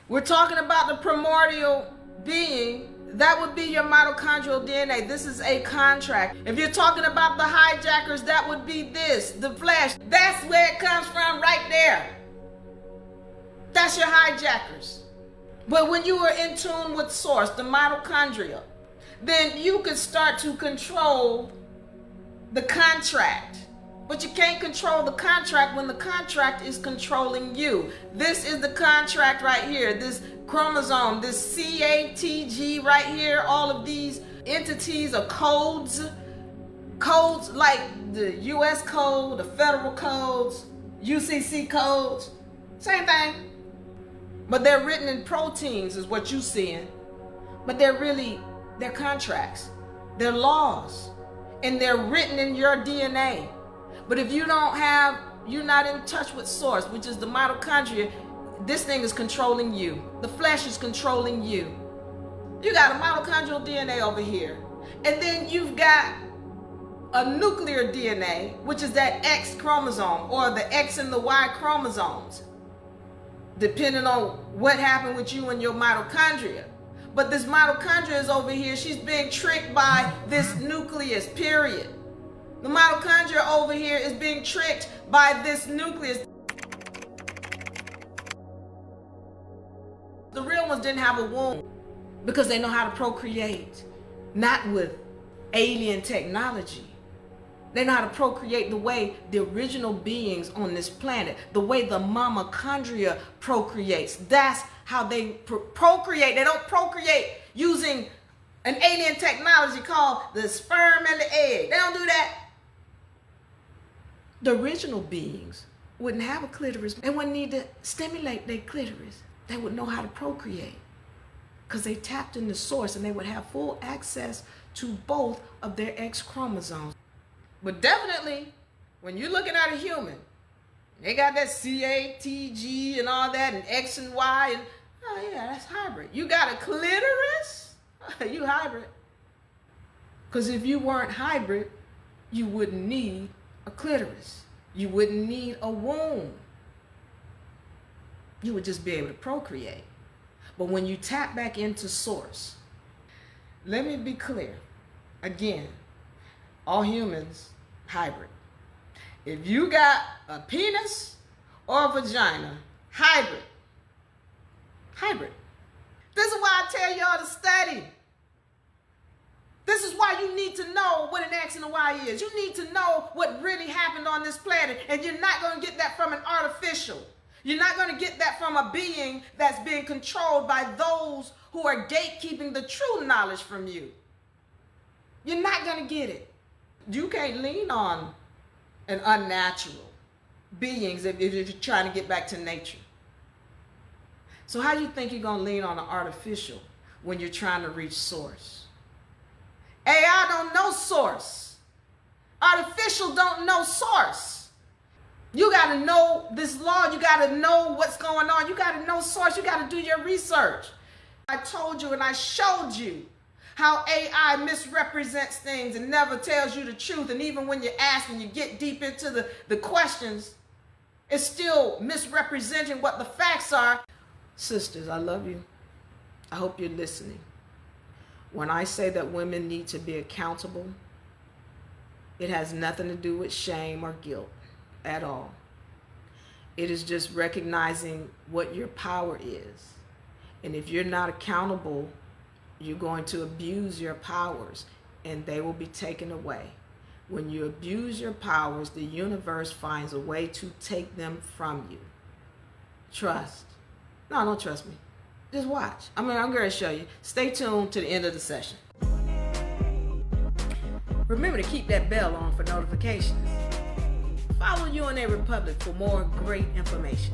We're talking about the primordial being. That would be your mitochondrial DNA. This is a contract. If you're talking about the hijackers, that would be this, the flesh. That's where it comes from right there. That's your hijackers. But when you are in tune with source, the mitochondria, then you can start to control the contract. But you can't control the contract when the contract is controlling you. This is the contract right here. This chromosome, this CATG right here, all of these entities are codes. Codes like the US code, the federal codes, UCC codes, same thing. But they're written in proteins is what you're seeing. But they're contracts. They're laws. And they're written in your DNA. But if you're not in touch with source, which is the mitochondria, this thing is controlling you. The flesh is controlling you. You got a mitochondrial DNA over here. And then you've got a nuclear DNA, which is that X chromosome, or the X and the Y chromosomes, depending on what happened with you and your mitochondria. But this mitochondria is over here. She's being tricked by this nucleus, period. The mitochondria over here is being tricked by this nucleus. The real ones didn't have a womb because they know how to procreate, not with alien technology. They know how to procreate the way the original beings on this planet, the way the mitochondria procreates. That's how they procreate. They don't procreate using an alien technology called the sperm and the egg. They don't do that. The original beings wouldn't have a clitoris. They wouldn't need to stimulate their clitoris. They would know how to procreate because they tapped in the source, and they would have full access to both of their X chromosomes. But definitely, when you're looking at a human, they got that CATG and all that, and X and Y, and oh yeah, that's hybrid. You got a clitoris? You hybrid. Because if you weren't hybrid, you wouldn't need a clitoris. You wouldn't need a womb. You would just be able to procreate. But when you tap back into source, let me be clear. Again, all humans, hybrid. If you got a penis or a vagina, hybrid. Hybrid. This is why I tell y'all to study. This is why you need to know what an X and a Y is. You need to know what really happened on this planet. And you're not going to get that from an artificial. You're not going to get that from a being that's being controlled by those who are gatekeeping the true knowledge from you. You're not going to get it. You can't lean on an unnatural beings if you're trying to get back to nature. So how do you think you're going to lean on an artificial when you're trying to reach source? AI don't know source. Artificial don't know source. You got to know this law. You got to know what's going on. You got to know source. You got to do your research. I told you and I showed you how AI misrepresents things and never tells you the truth. And even when you ask and you get deep into the questions, it's still misrepresenting what the facts are. Sisters, I love you. I hope you're listening. When I say that women need to be accountable, it has nothing to do with shame or guilt at all. It is just recognizing what your power is. And if you're not accountable, you're going to abuse your powers and they will be taken away. When you abuse your powers, the universe finds a way to take them from you. Trust. No, don't trust me. Just watch. I'm going to show you. Stay tuned to the end of the session. Remember to keep that bell on for notifications. Follow UNA Republic for more great information.